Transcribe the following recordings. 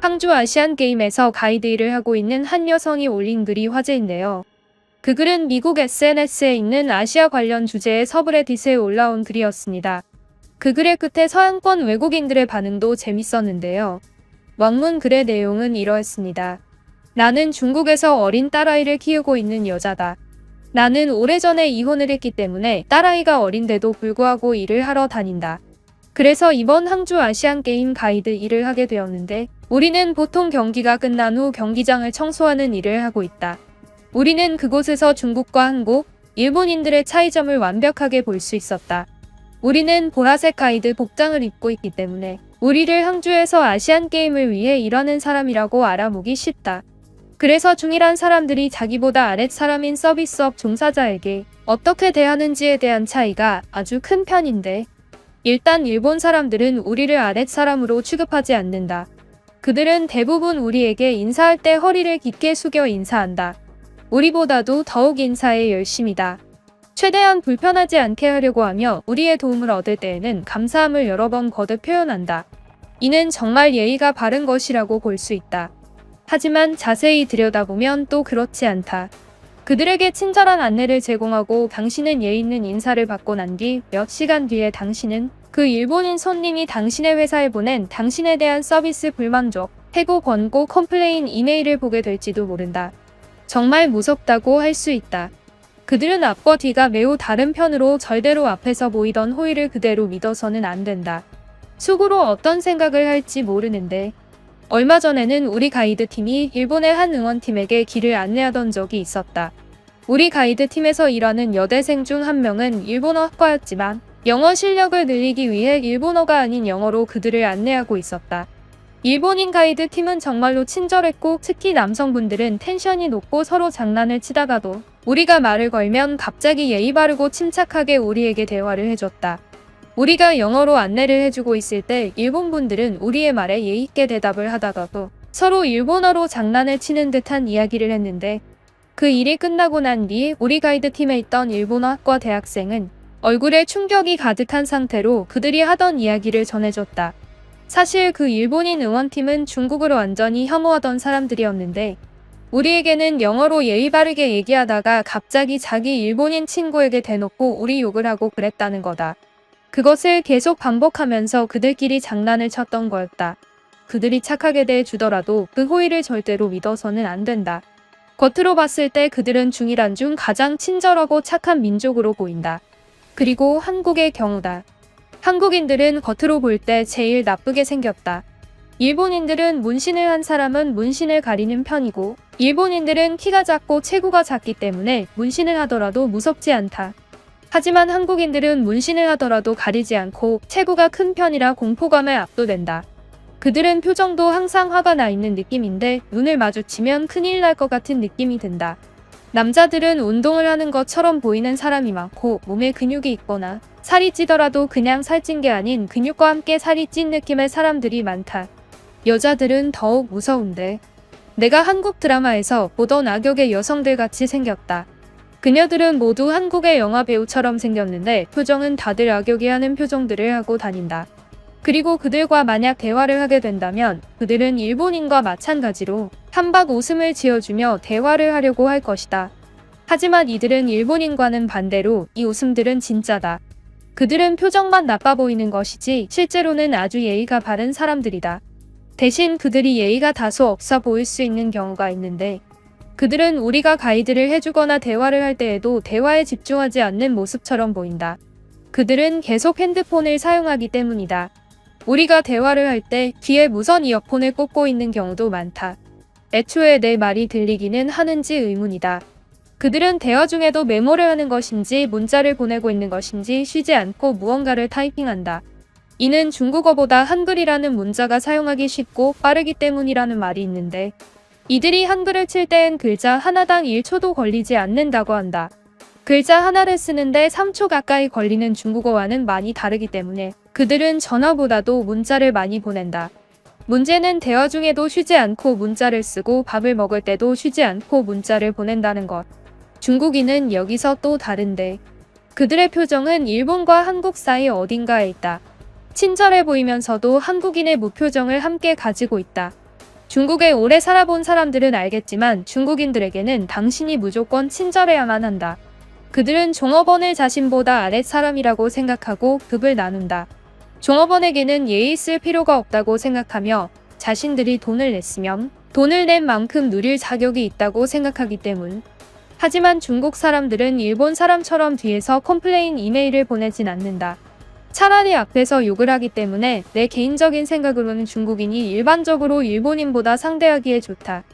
항주 아시안게임에서 가이드 일을 하고 있는 한 여성이 올린 글이 화제인데요. 그 글은 미국 SNS에 있는 아시아 관련 주제의 서브레딧에 올라온 글이었습니다. 그 글의 끝에 서양권 외국인들의 반응도 재밌었는데요. 원문 글의 내용은 이러했습니다. 나는 중국에서 어린 딸아이를 키우고 있는 여자다. 나는 오래전에 이혼을 했기 때문에 딸아이가 어린데도 불구하고 일을 하러 다닌다. 그래서 이번 항주 아시안게임 가이드 일을 하게 되었는데 우리는 보통 경기가 끝난 후 경기장을 청소하는 일을 하고 있다. 우리는 그곳에서 중국과 한국, 일본인들의 차이점을 완벽하게 볼 수 있었다. 우리는 보라색 가이드 복장을 입고 있기 때문에 우리를 항주에서 아시안게임을 위해 일하는 사람이라고 알아보기 쉽다. 그래서 중일한 사람들이 자기보다 아랫 사람인 서비스업 종사자에게 어떻게 대하는지에 대한 차이가 아주 큰 편인데 일단 일본 사람들은 우리를 아랫 사람으로 취급하지 않는다. 그들은 대부분 우리에게 인사할 때 허리를 깊게 숙여 인사한다. 우리보다도 더욱 인사에 열심이다. 최대한 불편하지 않게 하려고 하며 우리의 도움을 얻을 때에는 감사함을 여러 번 거듭 표현한다. 이는 정말 예의가 바른 것이라고 볼 수 있다. 하지만 자세히 들여다보면 또 그렇지 않다. 그들에게 친절한 안내를 제공하고 당신은 예의 있는 인사를 받고 난 뒤 몇 시간 뒤에 당신은 그 일본인 손님이 당신의 회사에 보낸 당신에 대한 서비스 불만족, 해고 권고 컴플레인 이메일을 보게 될지도 모른다. 정말 무섭다고 할 수 있다. 그들은 앞과 뒤가 매우 다른 편으로 절대로 앞에서 보이던 호의를 그대로 믿어서는 안 된다. 속으로 어떤 생각을 할지 모르는데 얼마 전에는 우리 가이드 팀이 일본의 한 응원팀에게 길을 안내하던 적이 있었다. 우리 가이드 팀에서 일하는 여대생 중 한 명은 일본어 학과였지만 영어 실력을 늘리기 위해 일본어가 아닌 영어로 그들을 안내하고 있었다. 일본인 가이드 팀은 정말로 친절했고 특히 남성분들은 텐션이 높고 서로 장난을 치다가도 우리가 말을 걸면 갑자기 예의 바르고 침착하게 우리에게 대화를 해줬다. 우리가 영어로 안내를 해주고 있을 때 일본 분들은 우리의 말에 예의 있게 대답을 하다가도 서로 일본어로 장난을 치는 듯한 이야기를 했는데 그 일이 끝나고 난 뒤 우리 가이드 팀에 있던 일본어 학과 대학생은 얼굴에 충격이 가득한 상태로 그들이 하던 이야기를 전해줬다. 사실 그 일본인 응원팀은 중국어를 완전히 혐오하던 사람들이었는데 우리에게는 영어로 예의 바르게 얘기하다가 갑자기 자기 일본인 친구에게 대놓고 우리 욕을 하고 그랬다는 거다. 그것을 계속 반복하면서 그들끼리 장난을 쳤던 거였다. 그들이 착하게 대해주더라도 그 호의를 절대로 믿어서는 안 된다. 겉으로 봤을 때 그들은 중일한 중 가장 친절하고 착한 민족으로 보인다. 그리고 한국의 경우다. 한국인들은 겉으로 볼 때 제일 나쁘게 생겼다. 일본인들은 문신을 한 사람은 문신을 가리는 편이고 일본인들은 키가 작고 체구가 작기 때문에 문신을 하더라도 무섭지 않다. 하지만 한국인들은 문신을 하더라도 가리지 않고 체구가 큰 편이라 공포감에 압도된다. 그들은 표정도 항상 화가 나 있는 느낌인데 눈을 마주치면 큰일 날 것 같은 느낌이 든다. 남자들은 운동을 하는 것처럼 보이는 사람이 많고 몸에 근육이 있거나 살이 찌더라도 그냥 살찐 게 아닌 근육과 함께 살이 찐 느낌의 사람들이 많다. 여자들은 더욱 무서운데 내가 한국 드라마에서 보던 악역의 여성들 같이 생겼다. 그녀들은 모두 한국의 영화 배우처럼 생겼는데 표정은 다들 악역이 하는 표정들을 하고 다닌다. 그리고 그들과 만약 대화를 하게 된다면 그들은 일본인과 마찬가지로 한박 웃음을 지어주며 대화를 하려고 할 것이다. 하지만 이들은 일본인과는 반대로 이 웃음들은 진짜다. 그들은 표정만 나빠 보이는 것이지 실제로는 아주 예의가 바른 사람들이다. 대신 그들이 예의가 다소 없어 보일 수 있는 경우가 있는데 그들은 우리가 가이드를 해주거나 대화를 할 때에도 대화에 집중하지 않는 모습처럼 보인다. 그들은 계속 핸드폰을 사용하기 때문이다. 우리가 대화를 할 때 귀에 무선 이어폰을 꽂고 있는 경우도 많다. 애초에 내 말이 들리기는 하는지 의문이다. 그들은 대화 중에도 메모를 하는 것인지 문자를 보내고 있는 것인지 쉬지 않고 무언가를 타이핑한다. 이는 중국어보다 한글이라는 문자가 사용하기 쉽고 빠르기 때문이라는 말이 있는데 이들이 한글을 칠 때엔 글자 하나당 1초도 걸리지 않는다고 한다. 글자 하나를 쓰는데 3초 가까이 걸리는 중국어와는 많이 다르기 때문에 그들은 전화보다도 문자를 많이 보낸다. 문제는 대화 중에도 쉬지 않고 문자를 쓰고 밥을 먹을 때도 쉬지 않고 문자를 보낸다는 것. 중국인은 여기서 또 다른데 그들의 표정은 일본과 한국 사이 어딘가에 있다. 친절해 보이면서도 한국인의 무표정을 함께 가지고 있다. 중국에 오래 살아본 사람들은 알겠지만 중국인들에게는 당신이 무조건 친절해야만 한다. 그들은 종업원을 자신보다 아랫 사람이라고 생각하고 급을 나눈다. 종업원에게는 예의 있을 필요가 없다고 생각하며 자신들이 돈을 냈으면 돈을 낸 만큼 누릴 자격이 있다고 생각하기 때문. 하지만 중국 사람들은 일본 사람처럼 뒤에서 컴플레인 이메일을 보내진 않는다. 차라리 앞에서 욕을 하기 때문에 내 개인적인 생각으로는 중국인이 일반적으로 일본인보다 상대하기에 좋다.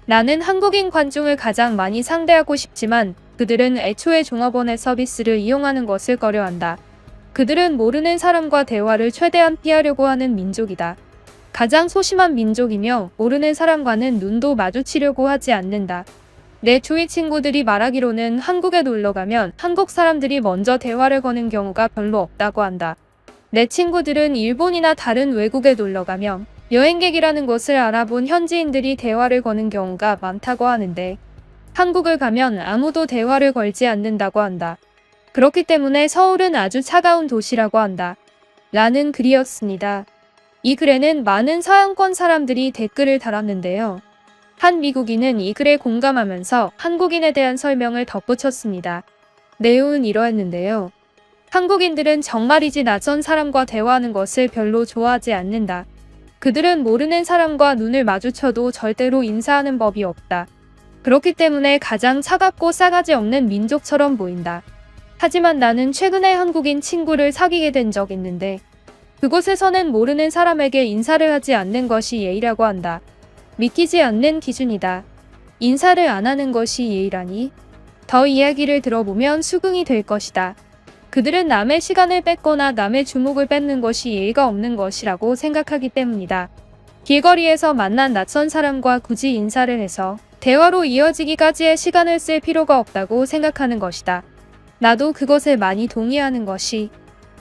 나는 한국인 관중을 가장 많이 상대하고 싶지만 그들은 애초에 종업원의 서비스를 이용하는 것을 꺼려한다. 그들은 모르는 사람과 대화를 최대한 피하려고 하는 민족이다. 가장 소심한 민족이며 모르는 사람과는 눈도 마주치려고 하지 않는다. 내 주위 친구들이 말하기로는 한국에 놀러가면 한국 사람들이 먼저 대화를 거는 경우가 별로 없다고 한다. 내 친구들은 일본이나 다른 외국에 놀러가면 여행객이라는 것을 알아본 현지인들이 대화를 거는 경우가 많다고 하는데 한국을 가면 아무도 대화를 걸지 않는다고 한다. 그렇기 때문에 서울은 아주 차가운 도시라고 한다. 라는 글이었습니다. 이 글에는 많은 서양권 사람들이 댓글을 달았는데요. 한 미국인은 이 글에 공감하면서 한국인에 대한 설명을 덧붙였습니다. 내용은 이러했는데요. 한국인들은 정말이지 낯선 사람과 대화하는 것을 별로 좋아하지 않는다. 그들은 모르는 사람과 눈을 마주쳐도 절대로 인사하는 법이 없다. 그렇기 때문에 가장 차갑고 싸가지 없는 민족처럼 보인다. 하지만 나는 최근에 한국인 친구를 사귀게 된 적 있는데 그곳에서는 모르는 사람에게 인사를 하지 않는 것이 예의라고 한다. 믿기지 않는 기준이다. 인사를 안 하는 것이 예의라니? 더 이야기를 들어보면 수긍이 될 것이다. 그들은 남의 시간을 뺏거나 남의 주목을 뺏는 것이 예의가 없는 것이라고 생각하기 때문이다. 길거리에서 만난 낯선 사람과 굳이 인사를 해서 대화로 이어지기까지의 시간을 쓸 필요가 없다고 생각하는 것이다. 나도 그것에 많이 동의하는 것이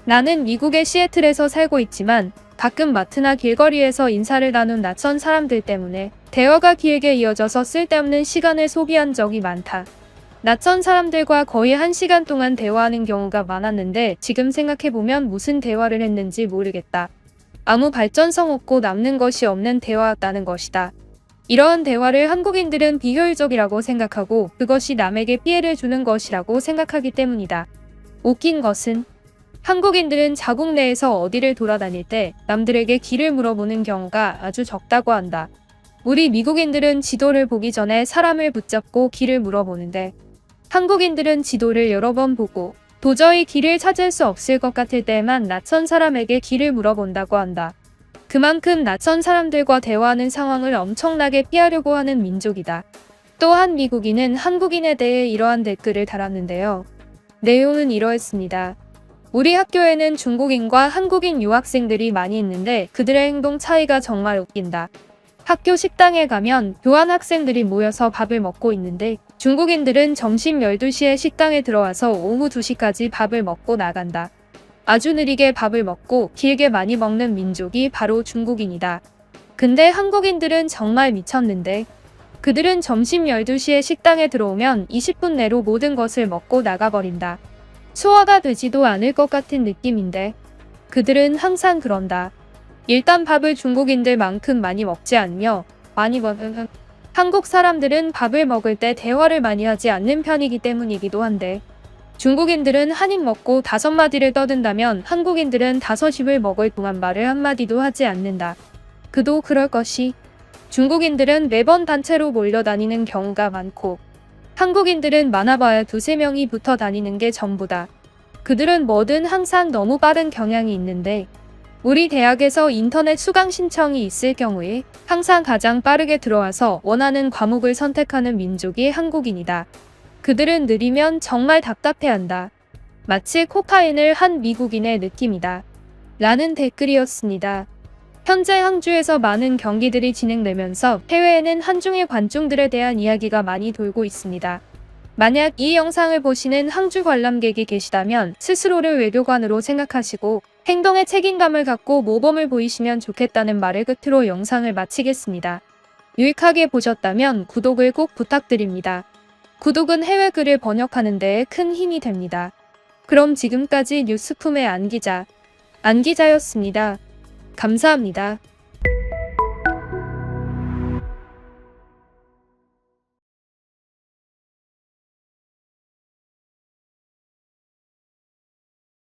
나는 미국의 시애틀에서 살고 있지만 가끔 마트나 길거리에서 인사를 나눈 낯선 사람들 때문에 대화가 길게 이어져서 쓸데없는 시간을 소비한 적이 많다. 낯선 사람들과 거의 1시간 동안 대화하는 경우가 많았는데 지금 생각해보면 무슨 대화를 했는지 모르겠다. 아무 발전성 없고 남는 것이 없는 대화였다는 것이다. 이러한 대화를 한국인들은 비효율적이라고 생각하고 그것이 남에게 피해를 주는 것이라고 생각하기 때문이다. 웃긴 것은 한국인들은 자국 내에서 어디를 돌아다닐 때 남들에게 길을 물어보는 경우가 아주 적다고 한다. 우리 미국인들은 지도를 보기 전에 사람을 붙잡고 길을 물어보는데 한국인들은 지도를 여러 번 보고 도저히 길을 찾을 수 없을 것 같을 때만 낯선 사람에게 길을 물어본다고 한다. 그만큼 낯선 사람들과 대화하는 상황을 엄청나게 피하려고 하는 민족이다. 또 한 미국인은 한국인에 대해 이러한 댓글을 달았는데요. 내용은 이러했습니다. 우리 학교에는 중국인과 한국인 유학생들이 많이 있는데 그들의 행동 차이가 정말 웃긴다. 학교 식당에 가면 교환학생들이 모여서 밥을 먹고 있는데 중국인들은 점심 12시에 식당에 들어와서 오후 2시까지 밥을 먹고 나간다. 아주 느리게 밥을 먹고 길게 많이 먹는 민족이 바로 중국인이다. 근데 한국인들은 정말 미쳤는데 그들은 점심 12시에 식당에 들어오면 20분 내로 모든 것을 먹고 나가버린다. 소화가 되지도 않을 것 같은 느낌인데 그들은 항상 그런다. 일단 밥을 중국인들만큼 많이 먹지 않으며 한국 사람들은 밥을 먹을 때 대화를 많이 하지 않는 편이기 때문이기도 한데 중국인들은 한 입 먹고 5마디를 떠든다면 한국인들은 5입을 먹을 동안 말을 한마디도 하지 않는다. 그도 그럴 것이 중국인들은 매번 단체로 몰려다니는 경우가 많고 한국인들은 많아봐야 2~3명이 붙어 다니는 게 전부다. 그들은 뭐든 항상 너무 빠른 경향이 있는데 우리 대학에서 인터넷 수강 신청이 있을 경우에 항상 가장 빠르게 들어와서 원하는 과목을 선택하는 민족이 한국인이다. 그들은 느리면 정말 답답해한다. 마치 코카인을 한 미국인의 느낌이다. 라는 댓글이었습니다. 현재 항주에서 많은 경기들이 진행되면서 해외에는 한중의 관중들에 대한 이야기가 많이 돌고 있습니다. 만약 이 영상을 보시는 항주 관람객이 계시다면 스스로를 외교관으로 생각하시고 행동에 책임감을 갖고 모범을 보이시면 좋겠다는 말을 끝으로 영상을 마치겠습니다. 유익하게 보셨다면 구독을 꼭 부탁드립니다. 구독은 해외 글을 번역하는 데에 큰 힘이 됩니다. 그럼 지금까지 뉴스품의 안기자였습니다. 감사합니다.